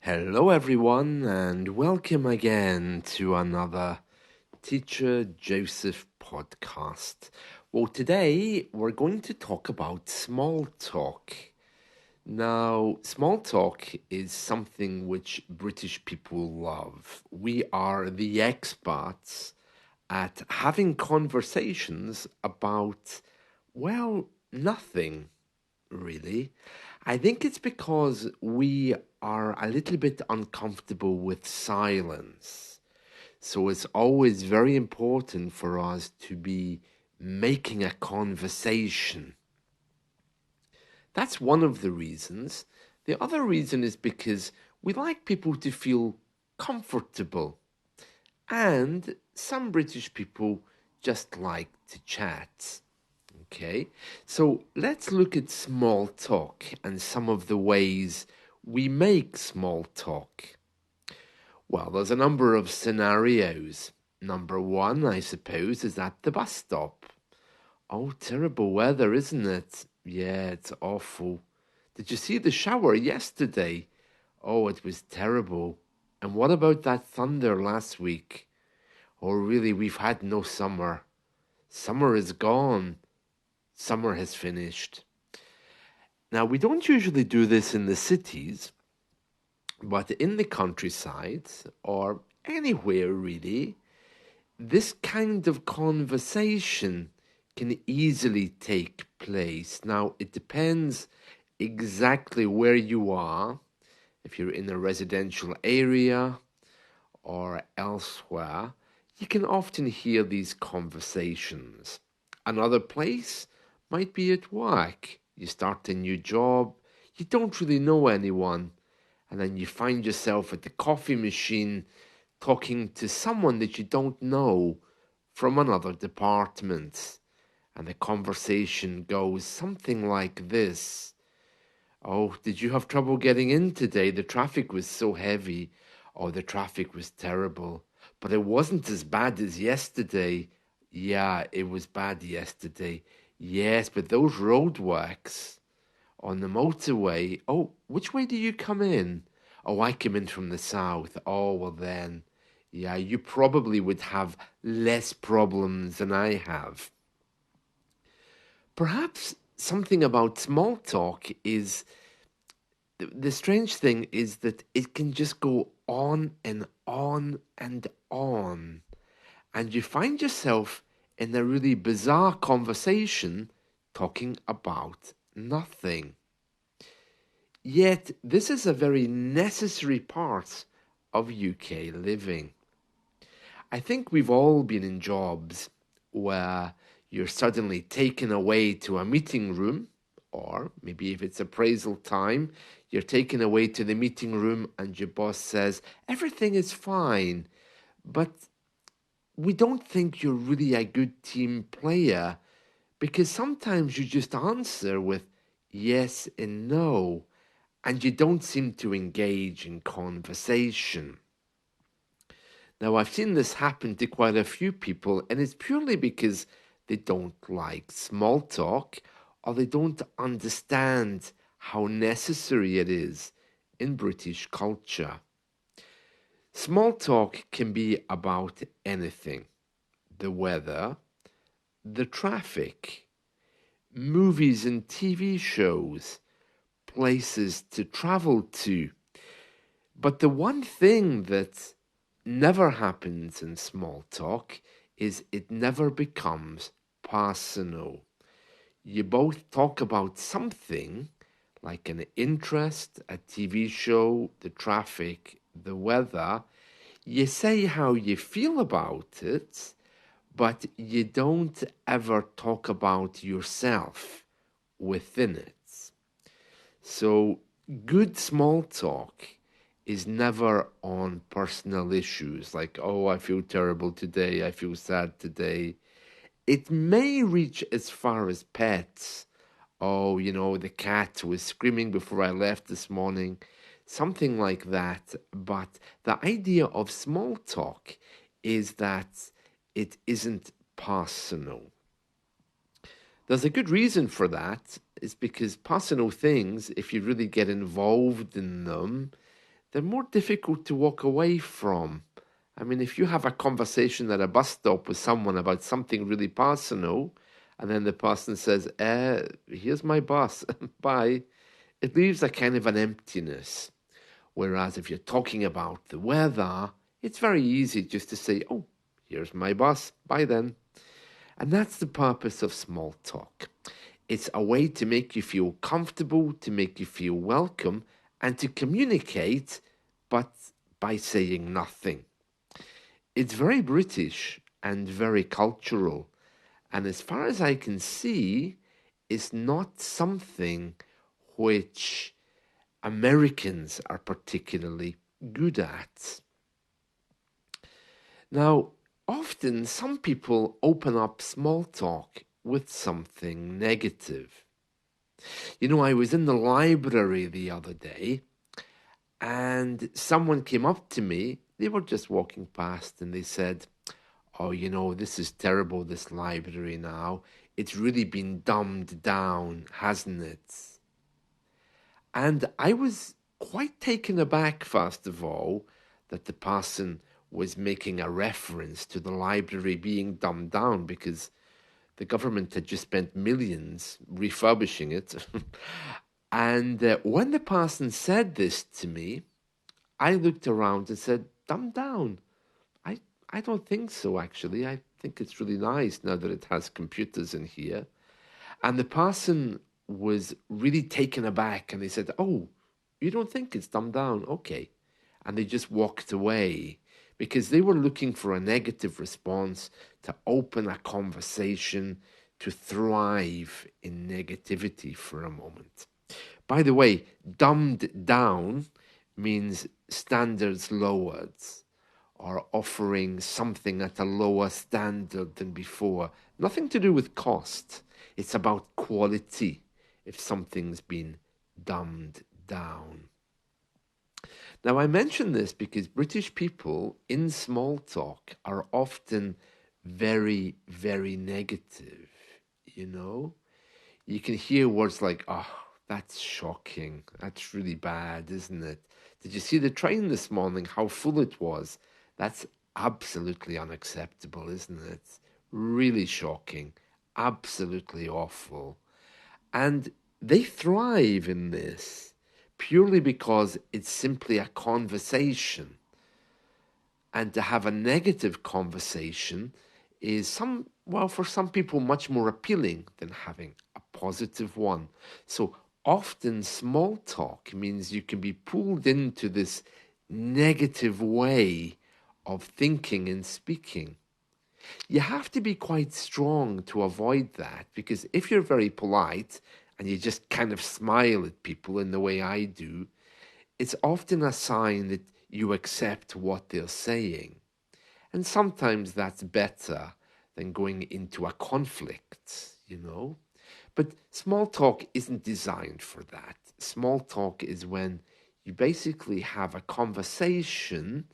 Hello, everyone, and welcome again to another Teacher Joseph podcast. Well, today we're going to talk about small talk. Now, small talk is something which British people love. We are the experts at having conversations about, well, nothing really. I think it's because we are a little bit uncomfortable with silence. So it's always very important for us to be making a conversation. That's one of the reasons. The other reason is because we like people to feel comfortable. And some British people just like to chat. Okay, so let's look at small talk and some of the ways we make small talk. Well, there's a number of scenarios. Number one, I suppose, is at the bus stop. Oh, terrible weather, isn't it? Yeah, it's awful. Did you see the shower yesterday? Oh, it was terrible. And what about that thunder last week? Oh, really, we've had no summer. Summer is gone. Summer has finished. Now, we don't usually do this in the cities, but in the countryside or anywhere really, this kind of conversation can easily take place. Now, it depends exactly where you are, if you're in a residential area or elsewhere, you can often hear these conversations. Another place might be at work. You start a new job, you don't really know anyone, and then you find yourself at the coffee machine talking to someone that you don't know from another department. And the conversation goes something like this. Oh, did you have trouble getting in today? The traffic was so heavy. Oh, the traffic was terrible. But it wasn't as bad as yesterday. Yeah, it was bad yesterday. Yes, but those roadworks on the motorway. Oh, which way do you come in? Oh, I come in from the south. Oh, well then. Yeah, you probably would have less problems than I have. Perhaps something about small talk is the strange thing is that it can just go on and on and on. And you find yourself in a really bizarre conversation talking about nothing. Yet, this is a very necessary part of UK living. I think we've all been in jobs where you're suddenly taken away to a meeting room, or maybe if it's appraisal time, you're taken away to the meeting room and your boss says, everything is fine, but we don't think you're really a good team player because sometimes you just answer with yes and no, and you don't seem to engage in conversation. Now, I've seen this happen to quite a few people, and it's purely because they don't like small talk or they don't understand how necessary it is in British culture. Small talk can be about anything: the weather, the traffic, movies and TV shows, places to travel to. But the one thing that never happens in small talk is it never becomes personal. You both talk about something like an interest, a TV show, the traffic, the weather. You say how you feel about it, but you don't ever talk about yourself within it. So, good small talk is never on personal issues like, oh, I feel terrible today, I feel sad today. It may reach as far as pets. Oh, the cat was screaming before I left this morning, something like that. But the idea of small talk is that it isn't personal. There's a good reason for that. It's because personal things, if you really get involved in them, they're more difficult to walk away from. I mean, if you have a conversation at a bus stop with someone about something really personal, and then the person says, here's my bus, bye, it leaves a kind of an emptiness. Whereas if you're talking about the weather, it's very easy just to say, oh, here's my bus, bye then. And that's the purpose of small talk. It's a way to make you feel comfortable, to make you feel welcome, and to communicate, but by saying nothing. It's very British and very cultural. And as far as I can see, it's not something which Americans are particularly good at. Now, often some people open up small talk with something negative. You know, I was in the library the other day and someone came up to me. They were just walking past and they said, oh, you know, this is terrible, this library now. It's really been dumbed down, hasn't it? And I was quite taken aback, first of all, that the person was making a reference to the library being dumbed down because the government had just spent millions refurbishing it. And when the person said this to me, I looked around and said, dumbed down. I, I don't think so, actually. I think it's really nice now that it has computers in here. And the person was really taken aback and they said, oh, you don't think it's dumbed down? Okay. And they just walked away because they were looking for a negative response to open a conversation, to thrive in negativity for a moment. By the way, dumbed down means standards lowered or offering something at a lower standard than before. Nothing to do with cost. It's about quality if something's been dumbed down. Now, I mention this because British people in small talk are often very, very negative, you know? You can hear words like, oh, that's shocking. That's really bad, isn't it? Did you see the train this morning? How full it was? That's absolutely unacceptable, isn't it? Really shocking. Absolutely awful. And they thrive in this purely because it's simply a conversation. And to have a negative conversation is for some people much more appealing than having a positive one. So often small talk means you can be pulled into this negative way of thinking and speaking. You have to be quite strong to avoid that because if you're very polite and you just kind of smile at people in the way I do, it's often a sign that you accept what they're saying. And sometimes that's better than going into a conflict, you know? But small talk isn't designed for that. Small talk is when you basically have a conversation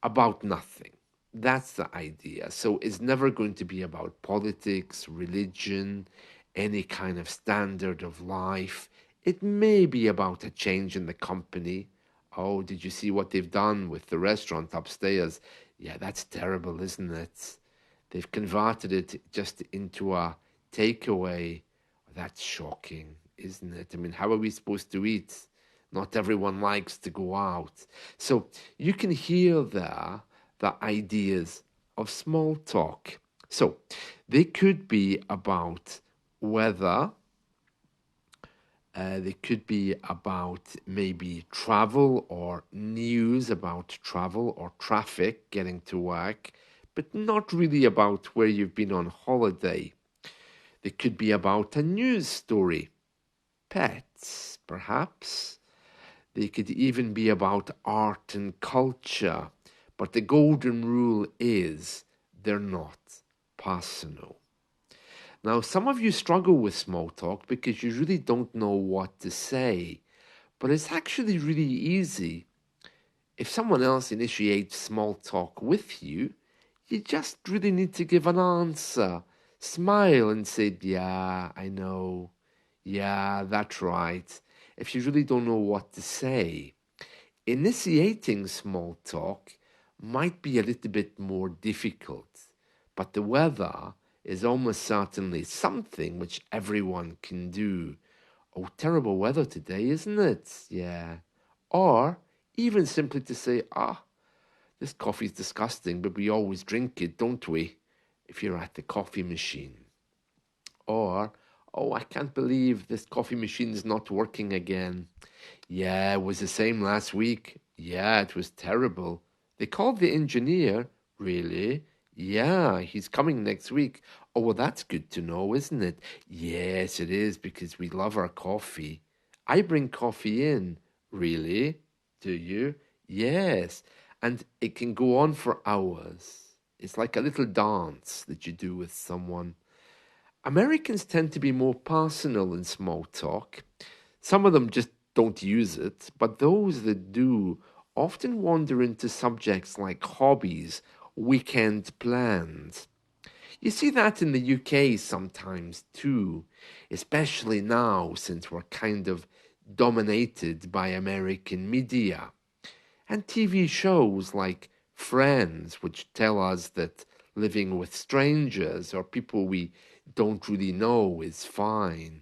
about nothing. That's the idea. So it's never going to be about politics, religion, any kind of standard of life. It may be about a change in the company. Oh, did you see what they've done with the restaurant upstairs? Yeah, that's terrible, isn't it? They've converted it just into a takeaway. That's shocking, isn't it? I mean, how are we supposed to eat? Not everyone likes to go out. So you can hear there the ideas of small talk. So they could be about weather, they could be about maybe travel or news about travel or traffic, getting to work, but not really about where you've been on holiday. They could be about a news story, pets, perhaps. They could even be about art and culture. But the golden rule is they're not personal. Now, some of you struggle with small talk because you really don't know what to say. But it's actually really easy. If someone else initiates small talk with you, you just really need to give an answer. Smile and say, yeah, I know. Yeah, that's right. If you really don't know what to say, Initiating small talk might be a little bit more difficult, but the weather is almost certainly something which everyone can do. Oh, terrible weather today, isn't it? Yeah. Or even simply to say, this coffee's disgusting, but we always drink it, don't we? If you're at the coffee machine. Or, oh, I can't believe this coffee machine's not working again. Yeah, it was the same last week. Yeah, it was terrible. They called the engineer. Really? Yeah, he's coming next week. Oh, well, that's good to know, isn't it? Yes, it is, because we love our coffee. I bring coffee in. Really? Do you? Yes. And it can go on for hours. It's like a little dance that you do with someone. Americans tend to be more personal in small talk. Some of them just don't use it, but those that do often wander into subjects like hobbies, weekend plans. You see that in the UK sometimes too, especially now since we're kind of dominated by American media. And TV shows like Friends, which tell us that living with strangers or people we don't really know is fine.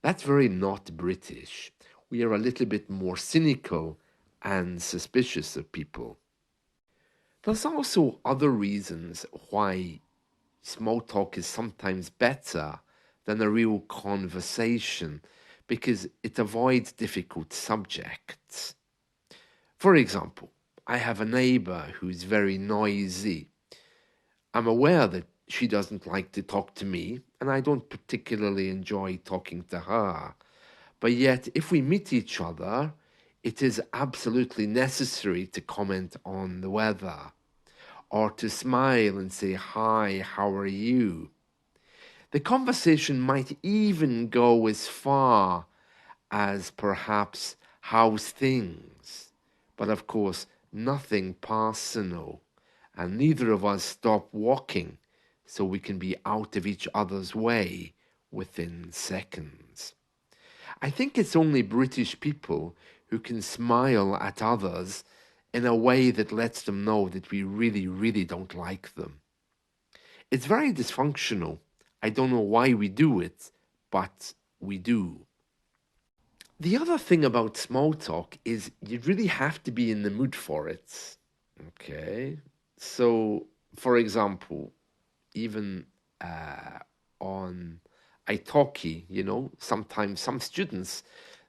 That's very not British. We are a little bit more cynical and suspicious of people. There's also other reasons why small talk is sometimes better than a real conversation because it avoids difficult subjects. For example, I have a neighbor who's very noisy. I'm aware that she doesn't like to talk to me, and I don't particularly enjoy talking to her. But yet, if we meet each other, it is absolutely necessary to comment on the weather or to smile and say, "Hi, how are you?" The conversation might even go as far as perhaps "How's things?" But of course, nothing personal. And neither of us stop walking so we can be out of each other's way within seconds. I think it's only British people who can smile at others in a way that lets them know that we really, really don't like them. It's very dysfunctional. I don't know why we do it, but we do. The other thing about small talk is you really have to be in the mood for it. Okay. So, for example, even on italki, sometimes some students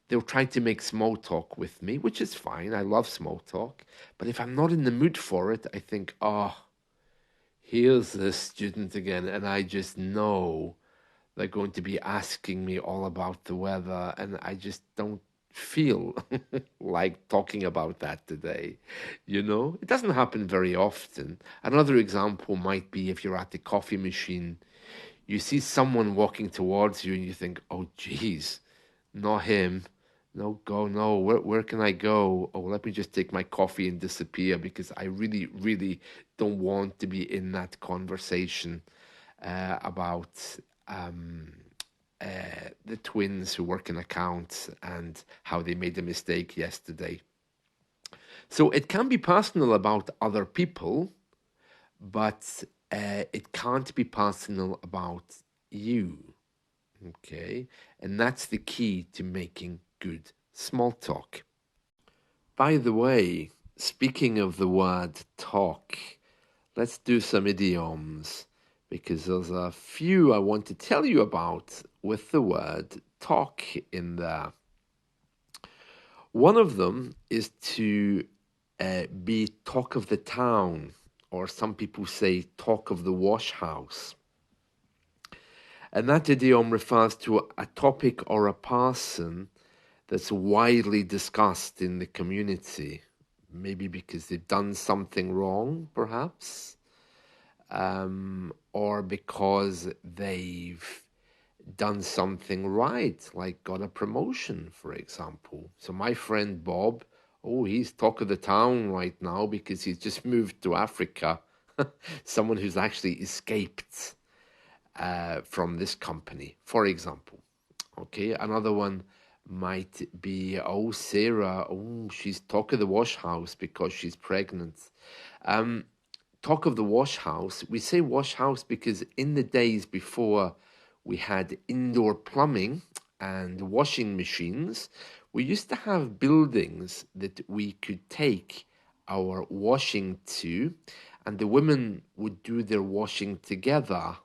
they'll try to make small talk with me, which is fine. I love small talk. But if I'm not in the mood for it, I think, here's this student again. And I just know they're going to be asking me all about the weather. And I just don't feel like talking about that today. It doesn't happen very often. Another example might be if you're at the coffee machine, you see someone walking towards you and you think, oh, geez, not him. No, go, no. Where can I go? Oh, let me just take my coffee and disappear because I really, really don't want to be in that conversation about um, the twins who work in accounts and how they made a mistake yesterday. So it can be personal about other people, but it can't be personal about you. Okay. And that's the key to making good small talk. By the way, speaking of the word talk, let's do some idioms because there's a few I want to tell you about with the word talk in there. One of them is to be talk of the town, or some people say talk of the wash house. And that idiom refers to a topic or a person that's widely discussed in the community. Maybe because they've done something wrong, perhaps, or because they've done something right, like got a promotion, for example. So my friend Bob, oh, he's talk of the town right now because he's just moved to Africa. Someone who's actually escaped from this company, for example. Okay, another one. might be, oh, Sarah, oh, she's talk of the wash house because she's pregnant. Um, Talk of the wash house. We say wash house because in the days before we had indoor plumbing and washing machines, we used to have buildings that we could take our washing to, and the women would do their washing together.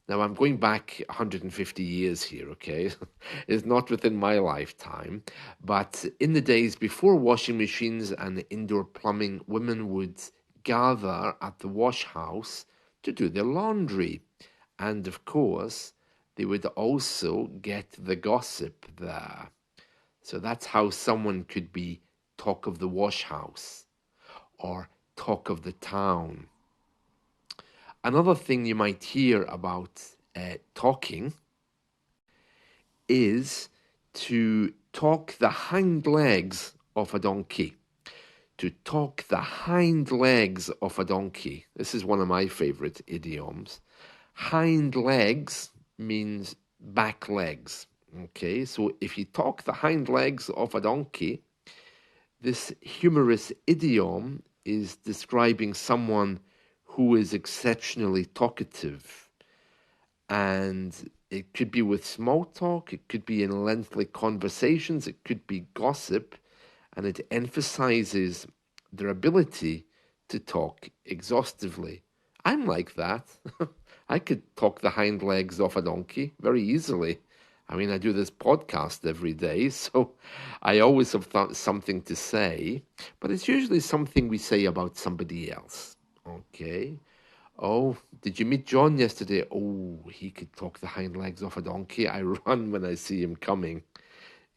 Now, I'm going back 150 years here, okay? It's not within my lifetime. But in the days before washing machines and indoor plumbing, women would gather at the wash house to do their laundry. And of course, they would also get the gossip there. So that's how someone could be talk of the wash house or talk of the town. Another thing you might hear about talking is to talk the hind legs of a donkey. To talk the hind legs of a donkey. This is one of my favorite idioms. Hind legs means back legs. Okay, so if you talk the hind legs of a donkey, this humorous idiom is describing someone who is exceptionally talkative. And it could be with small talk, it could be in lengthy conversations, it could be gossip, and it emphasizes their ability to talk exhaustively. I'm like that. I could talk the hind legs off a donkey very easily. I mean, I do this podcast every day, so I always have something to say, but it's usually something we say about somebody else. Okay. Oh, did you meet John yesterday? Oh, he could talk the hind legs off a donkey. I run when I see him coming.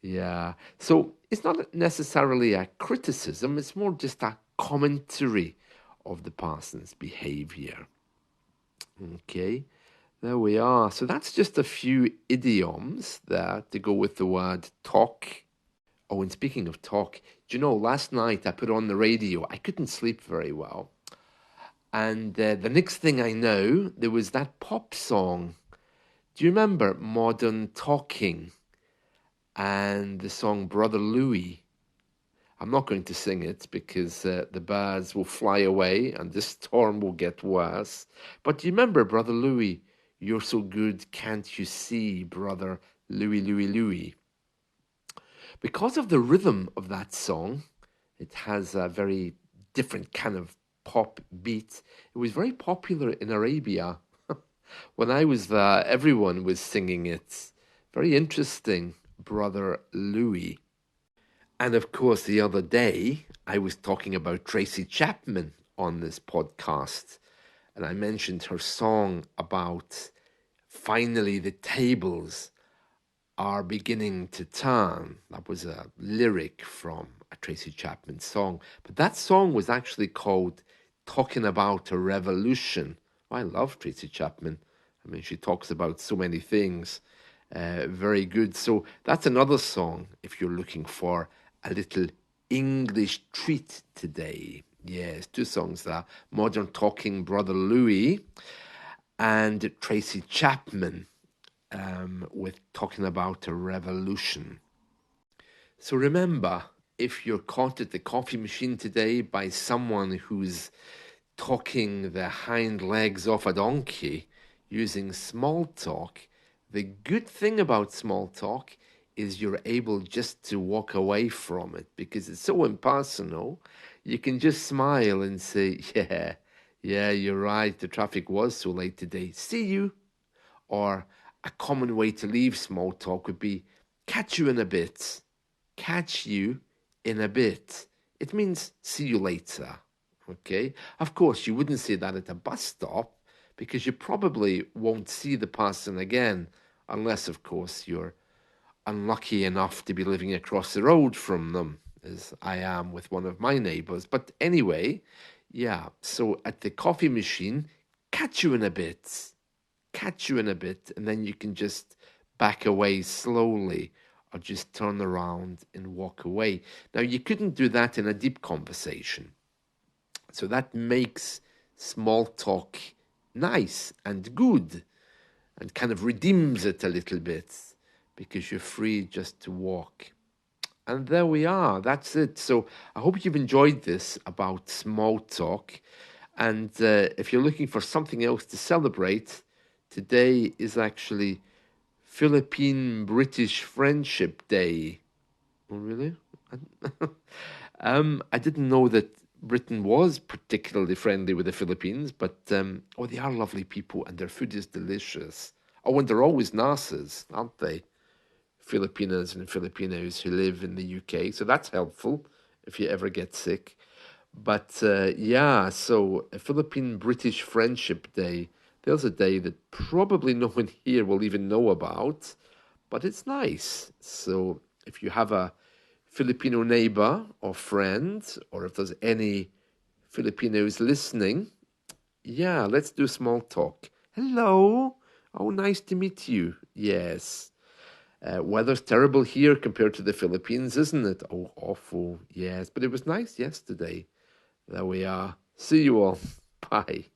Yeah. So it's not necessarily a criticism, it's more just a commentary of the person's behavior. Okay, there we are. So that's just a few idioms there to go with the word talk. Oh, and speaking of talk, do you know, last night I put on the radio. I couldn't sleep very well. And the next thing I know, there was that pop song. Do you remember Modern Talking and the song Brother Louie? I'm not going to sing it because the birds will fly away and the storm will get worse. But do you remember Brother Louie? You're so good, can't you see, Brother Louie, Louie, Louie? Because of the rhythm of that song, it has a very different kind of pop beat. It was very popular in Arabia. When I was there, everyone was singing it. Very interesting, Brother Louis. And of course, the other day, I was talking about Tracy Chapman on this podcast, and I mentioned her song about finally the tables are beginning to turn. That was a lyric from a Tracy Chapman song. But that song was actually called Talking About a Revolution. I love Tracy Chapman. I mean, she talks about so many things. Very good. So that's another song if you're looking for a little English treat today. Yes, two songs there. Modern Talking Brother Louie and Tracy Chapman with talking about a revolution. So remember, if you're caught at the coffee machine today by someone who's talking the hind legs off a donkey using small talk, the good thing about small talk is you're able just to walk away from it because it's so impersonal. You can just smile and say, yeah, you're right. The traffic was so late today. See you. Or a common way to leave small talk would be catch you in a bit. Catch you in a bit. It means see you later. Okay? Of course, you wouldn't say that at a bus stop because you probably won't see the person again unless, of course, you're unlucky enough to be living across the road from them, as I am with one of my neighbors. But anyway, yeah, so at the coffee machine, catch you in a bit. Catch you in a bit, and then you can just back away slowly or just turn around and walk away. Now, you couldn't do that in a deep conversation. So that makes small talk nice and good and kind of redeems it a little bit because you're free just to walk. And there we are. That's it. So I hope you've enjoyed this about small talk. And if you're looking for something else to celebrate, today is actually Philippine British Friendship Day. Oh, really? I didn't know that Britain was particularly friendly with the Philippines, but oh, they are lovely people and their food is delicious. Oh, and they're always narcissists, aren't they? Filipinas and Filipinos who live in the UK. So that's helpful if you ever get sick. But yeah, so a Philippine British Friendship Day. There's a day that probably no one here will even know about, but it's nice. So if you have a Filipino neighbor or friend, or if there's any Filipinos listening, yeah, let's do small talk. Hello. Oh, nice to meet you. Yes. Weather's terrible here compared to the Philippines, isn't it? Oh, awful. Yes, but it was nice yesterday. There we are. See you all. Bye.